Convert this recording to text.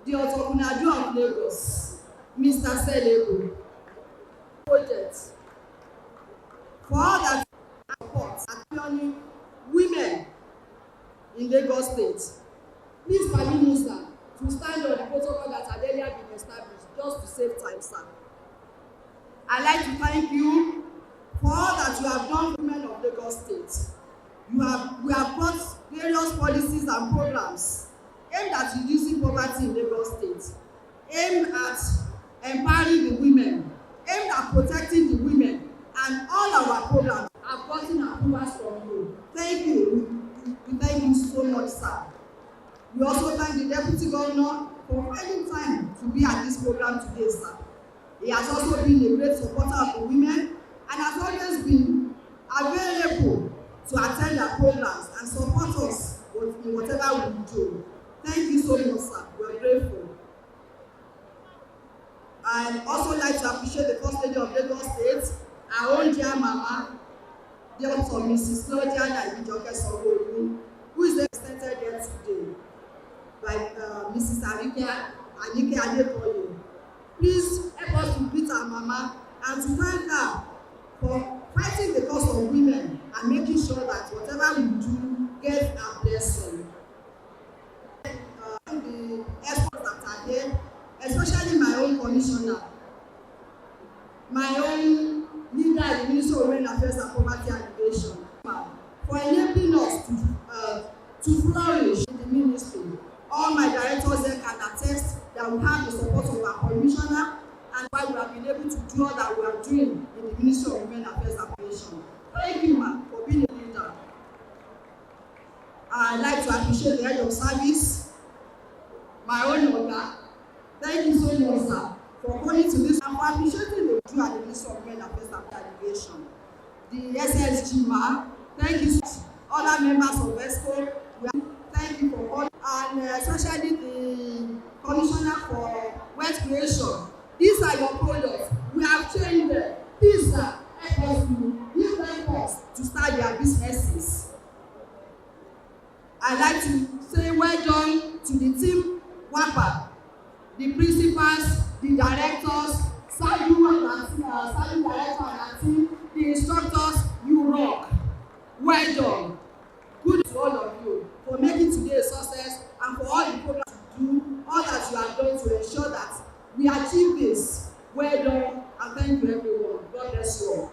the Otokunaju of Lagos, Mr. Seun project for all that support and women in Lagos State. Please permit me, sir, to stand on the protocol that had earlier been established just to save time, sir. I'd like to thank you for all that you have done for women of Lagos State. We have brought various policies and programs aimed at reducing poverty in Lagos State, aimed at empowering the women, aimed at protecting the women, and all our programs have gotten approvals from you. Thank you. We thank you so much, sir. We also thank the Deputy Governor for finding time to be at this program today, sir. He has also been a great supporter of the women and has always been available to attend our programs and support us in whatever we do. Thank you so much, sir. We are grateful. I'd also like to appreciate the First Lady of Lagos State, our own dear mama, Dr. Mrs. Claudia Nabijoke, who is represented here today by Mrs. Anike Adekoye. Please help us to greet our mama and to thank her for fighting the cause of women and making sure that whatever we do gets our blessing. The experts that are here, especially my own commissioner, my own leader in the Ministry of Women Affairs and Poverty Alleviation, for enabling us to flourish in the ministry. All my directors there can attest that we have the support of our commissioner and why we have been able to do all that we are doing in the Ministry of Women Affairs and Alleviation. Thank you, ma'am, for being a leader. I'd like to appreciate the head of service, my own Oga. Thank you so much, sir, for coming to this and for appreciating the do at the Ministry of Women Affairs and Alleviation. The SSG, ma'am, thank you so much. Other members of ESCO, thank you for calling, and especially the Commissioner for Wealth Creation. These are your products. We have trained them. Please, sir, help us to give them cost to start their businesses. I'd like to say well done to the team Wapa, the principals, the directors, Sadu director and our team, the instructors. You rock. Well done. Good to all of you for making today a success and for all the programs you do, all that you have done to ensure that we achieve this. Well done, and thank you everyone. God bless you all.